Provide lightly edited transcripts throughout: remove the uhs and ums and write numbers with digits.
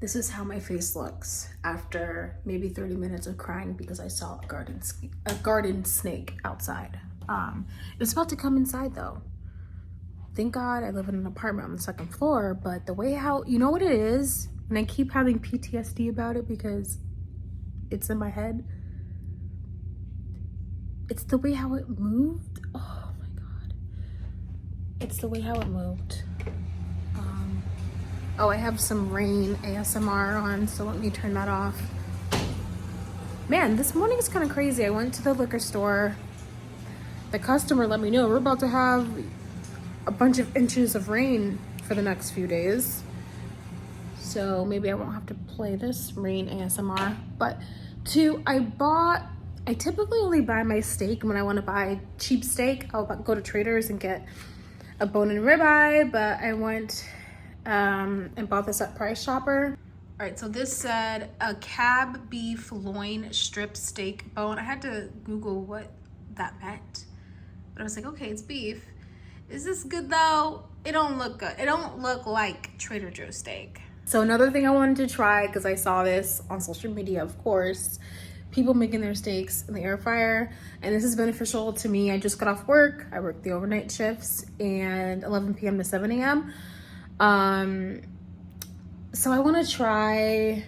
This is how my face looks after maybe 30 minutes of crying because I saw a garden snake outside. It was about to come inside though. Thank God I live in an apartment on the second floor, but the way how, you know what it is? And I keep having PTSD about it because it's in my head. It's the way how it moved. Oh my God. It's the way how it moved. Oh, I have some rain ASMR on, so let me turn that off. Man, this morning is kind of crazy. I went to the liquor store. The customer let me know we're about to have a bunch of inches of rain for the next few days. So maybe I won't have to play this rain ASMR. But I typically only buy my steak when I want to buy cheap steak. I'll go to Trader's and get a bone-in ribeye, but I went and bought this at Price Chopper. All right, so this said a cab beef loin strip steak bone. I had to Google what that meant, but I was like, okay, it's beef. Is this good though? It don't look good. It don't look like Trader Joe's steak. So another thing I wanted to try, because I saw this on social media, of course, people making their steaks in the air fryer, and this is beneficial to me. I just got off work. I work the overnight shifts and 11 p.m. to 7 a.m. So I want to try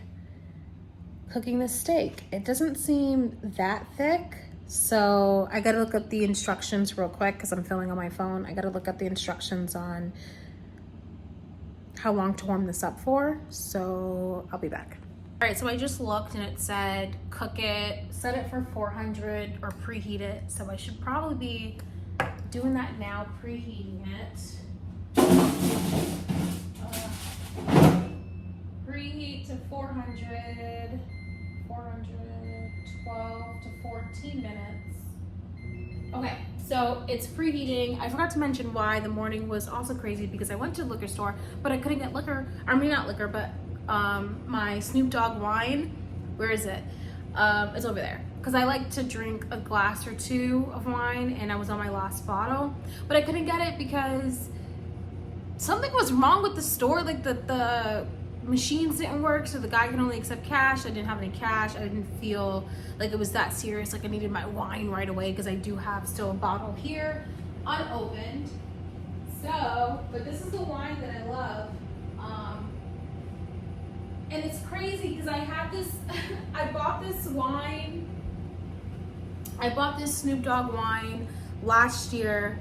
cooking this steak. It doesn't seem that thick, so I gotta look up the instructions real quick because I'm filming on my phone. I gotta look up the instructions on how long to warm this up for, so I'll be back. All right, so I just looked and it said cook it, set it for 400 or preheat it, so I should probably be doing that now, preheating it. Preheat to 400, 12 to 14 minutes. Okay, so it's preheating. I forgot to mention why the morning was also crazy because I went to the liquor store, but I couldn't get liquor. I mean, not liquor, but my Snoop Dogg wine. Where is it? It's over there. Because I like to drink a glass or two of wine, and I was on my last bottle, but I couldn't get it because something was wrong with the store. Like the machines didn't work, so the guy can only accept cash. I didn't have any cash. I didn't feel like it was that serious, like I needed my wine right away, because I do have still a bottle here unopened. So, but this is the wine that I love. And it's crazy because I have this, I bought this Snoop Dogg wine last year,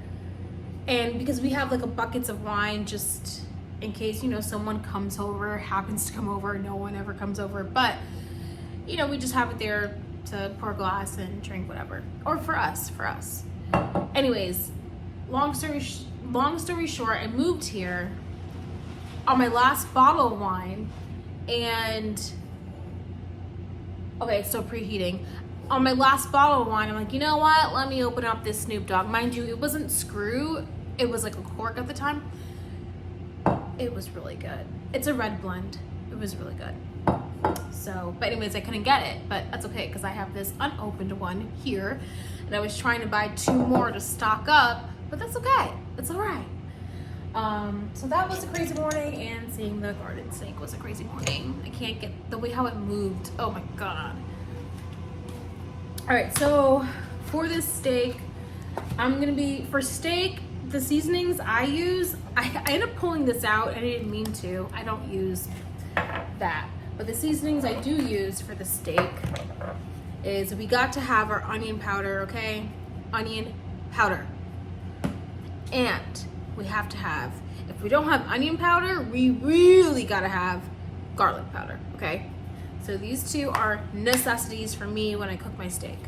and because we have like a buckets of wine just in case, you know, someone comes over, happens to come over, no one ever comes over, but you know, we just have it there to pour a glass and drink whatever, or for us. Anyways, long story short, I moved here on my last bottle of wine, and okay, so preheating. On my last bottle of wine, I'm like, you know what? Let me open up this Snoop Dogg. Mind you, it wasn't screw, it was like a cork at the time. It was really good. It's a red blend. It was really good. So, but anyways, I couldn't get it, but that's okay because I have this unopened one here, and I was trying to buy 2 more to stock up, but that's okay. It's all right. So that was a crazy morning, and seeing the garden snake was a crazy morning. I can't get the way how it moved. Oh my God. All right, so for this steak, for steak, the seasonings I use, I end up pulling this out. I didn't mean to. I don't use that. But the seasonings I do use for the steak is we got to have our onion powder, okay? Onion powder. And we have to have, if we don't have onion powder, we really gotta have garlic powder, okay? So these 2 are necessities for me when I cook my steak.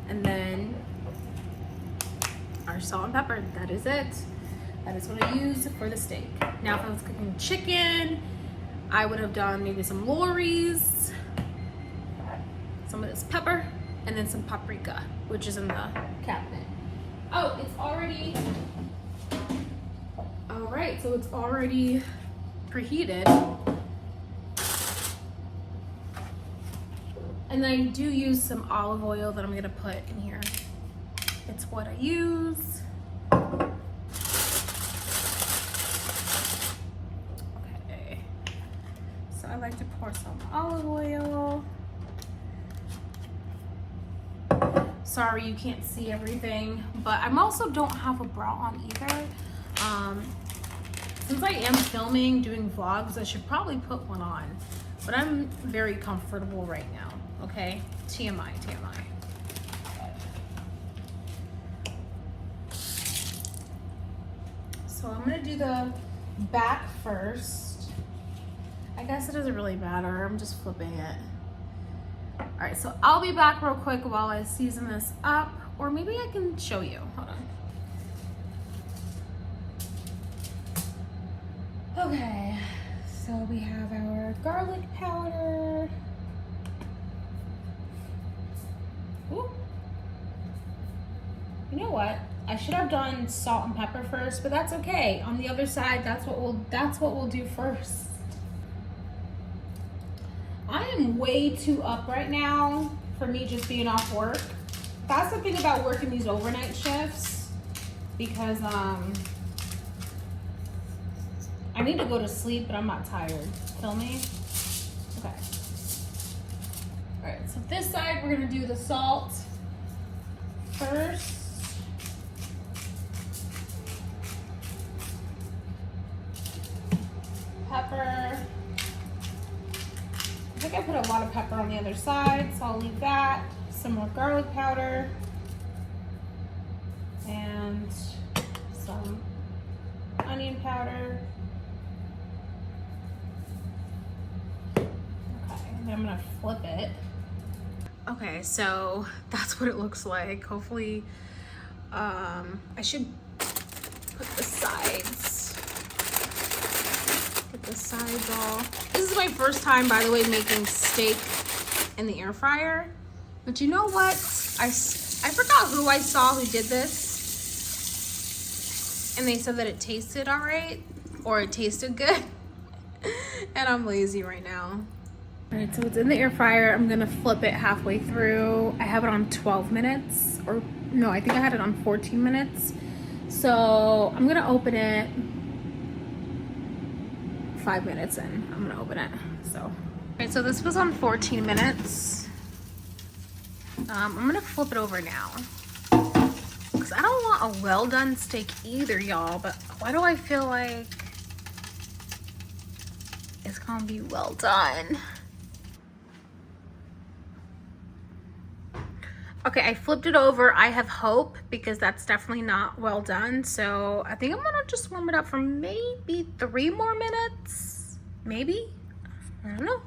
And then our salt and pepper, that is it. That is what I use for the steak. Now if I was cooking chicken, I would have done maybe some Lorry's, some of this pepper, and then some paprika, which is in the cabinet. Oh, it's already, all right, so it's already preheated. And I do use some olive oil that I'm gonna put in here. It's what I use. Okay, so I like to pour some olive oil. Sorry you can't see everything, but I'm also don't have a bra on either. Since I am filming, doing vlogs, I should probably put one on, but I'm very comfortable right now, okay? TMI, TMI. So I'm gonna do the back first. I guess it doesn't really matter, I'm just flipping it. All right, so I'll be back real quick while I season this up, or maybe I can show you, hold on. Okay, so we have our garlic powder. Ooh. You know what? I should have done salt and pepper first, but that's okay. On the other side, that's what we'll do first. I am way too up right now for me just being off work. That's the thing about working these overnight shifts, because I need to go to sleep, but I'm not tired. Feel me? Okay. All right, so this side, we're gonna do the salt first. Pepper. I think I put a lot of pepper on the other side, so I'll leave that. Some more garlic powder. And some onion powder. I'm gonna flip it. Okay, so that's what it looks like. Hopefully, I should put the sides, get the sides all. This is my first time, by the way, making steak in the air fryer. But you know what? I forgot who I saw who did this, and they said that it tasted all right, or it tasted good. And I'm lazy right now. All right, so it's in the air fryer. I'm gonna flip it halfway through. I have it on 12 minutes, or no, I think I had it on 14 minutes. So I'm gonna open it 5 minutes in. I'm gonna open it, so. All right, so this was on 14 minutes. I'm gonna flip it over now, because I don't want a well done steak either, y'all, but why do I feel like it's gonna be well done? Okay, I flipped it over. I have hope, because that's definitely not well done. So I think I'm gonna just warm it up for maybe 3 more minutes. Maybe? I don't know.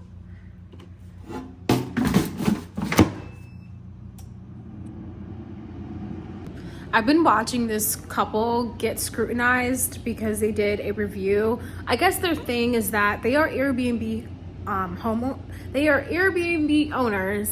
I've been watching this couple get scrutinized because they did a review. I guess their thing is that they are Airbnb Airbnb owners,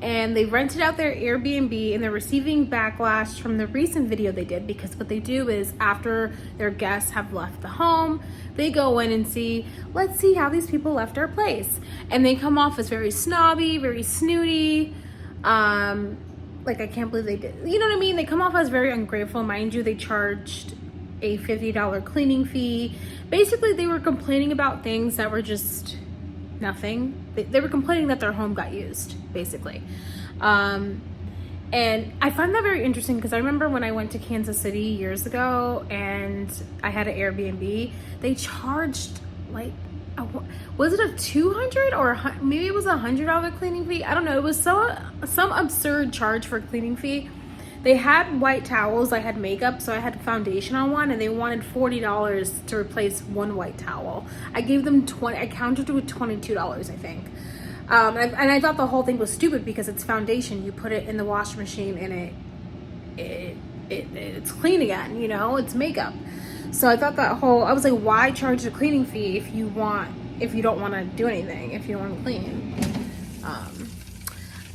and they rented out their Airbnb, and they're receiving backlash from the recent video they did, because what they do is after their guests have left the home, they go in and see, let's see how these people left our place. And they come off as very snobby, very snooty. Like, I can't believe they did. You know what I mean? They come off as very ungrateful. Mind you, they charged a $50 cleaning fee. Basically, they were complaining about things that were just nothing. They were complaining that their home got used, basically. And I find that very interesting, because I remember when I went to Kansas City years ago and I had an Airbnb, they charged like, was it a $200 or maybe it was $100 cleaning fee? I don't know. It was some absurd charge for a cleaning fee. They had white towels. I had makeup, so I had foundation on one, and they wanted $40 to replace one white towel. I gave them I counted it with $22, I think. And I thought the whole thing was stupid, because it's foundation. You put it in the washing machine and it's clean again, you know, it's makeup. So I thought I was like, why charge a cleaning fee if you don't want to do anything, if you want to clean?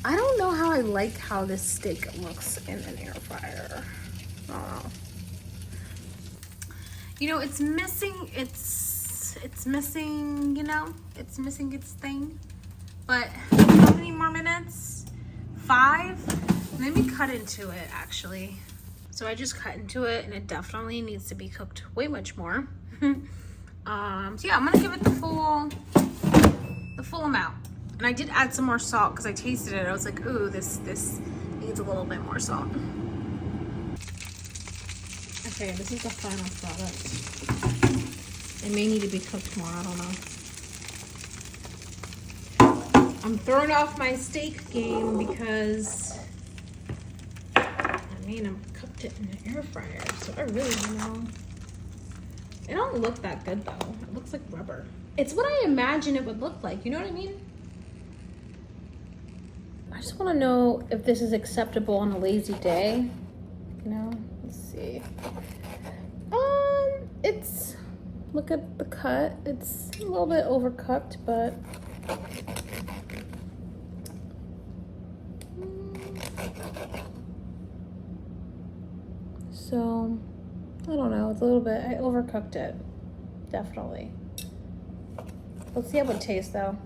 I don't know how I like how this steak looks in an air fryer. I don't know. You know, it's missing, you know, it's missing its thing. But how many more minutes? 5? Let me cut into it, actually. So I just cut into it, and it definitely needs to be cooked way much more. So yeah, I'm gonna give it the full the full amount. And I did add some more salt because I tasted it. I was like, ooh, this needs a little bit more salt. Okay, this is the final product. It may need to be cooked more, I don't know. I'm throwing off my steak game because, I cooked it in an air fryer, so I really don't know. It don't look that good though. It looks like rubber. It's what I imagine it would look like, you know what I mean? I just want to know if this is acceptable on a lazy day. You know, let's see. It's, look at the cut. It's a little bit overcooked, but so I don't know. It's a little bit, I overcooked it, definitely. Let's see how it tastes though.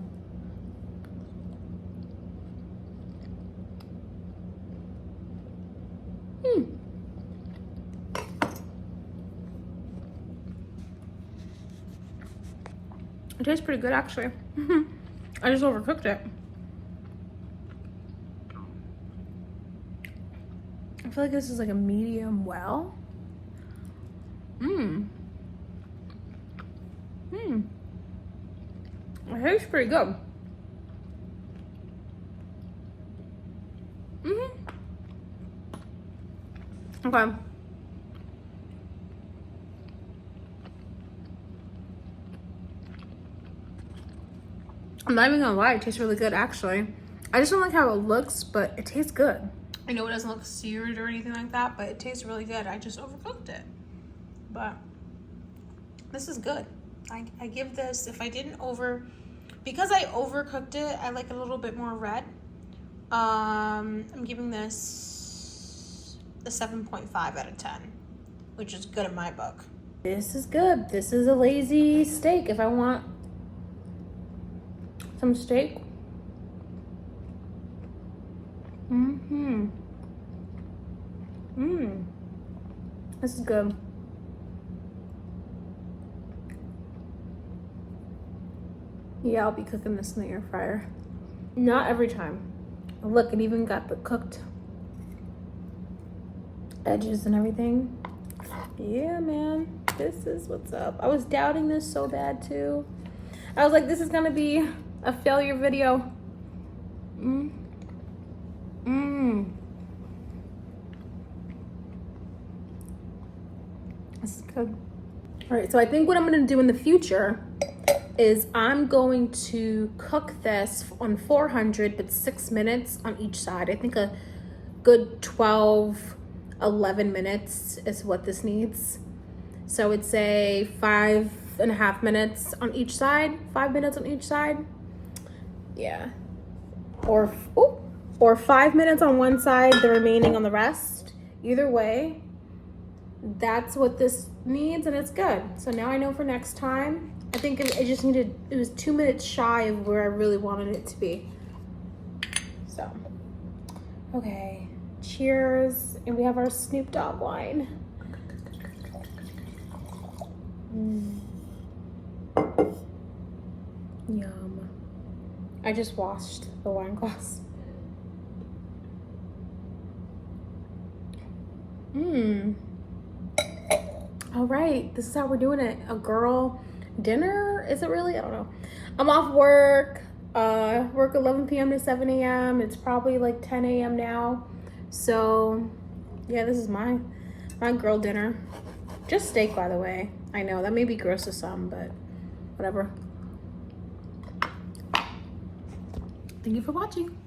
It tastes pretty good actually. I just overcooked it. I feel like this is like a medium well. It tastes pretty good. Okay. I'm not even gonna lie, it tastes really good actually. I just don't like how it looks, but it tastes good. I know it doesn't look seared or anything like that, but it tastes really good. I just overcooked it. But this is good. I give this, if I didn't because I overcooked it, I like a little bit more red. I'm giving this a 7.5 out of 10, which is good in my book. This is good. This is a lazy steak. If I want some steak. This is good. Yeah, I'll be cooking this in the air fryer. Not every time. Look, it even got the cooked edges and everything. Yeah, man, this is what's up. I was doubting this so bad too. I was like, this is gonna be a failure video. This is good. All right, so I think what I'm gonna do in the future is I'm going to cook this on 400, but 6 minutes on each side. I think a good 12, 11 minutes is what this needs. So it's a 5.5 minutes on each side, 5 minutes on each side. Yeah. Or 5 minutes on one side, the remaining on the rest. Either way, that's what this needs and it's good. So now I know for next time. I think it just needed, it was 2 minutes shy of where I really wanted it to be. So, okay, cheers. And we have our Snoop Dogg wine. Yum. I just washed the wine glass. All right, this is how we're doing it. A girl dinner, is it really? I don't know. I'm off work. Work 11 p.m. to 7 a.m. It's probably like 10 a.m. now. So yeah, this is my girl dinner. Just steak, by the way. I know that may be gross to some, but whatever. Thank you for watching.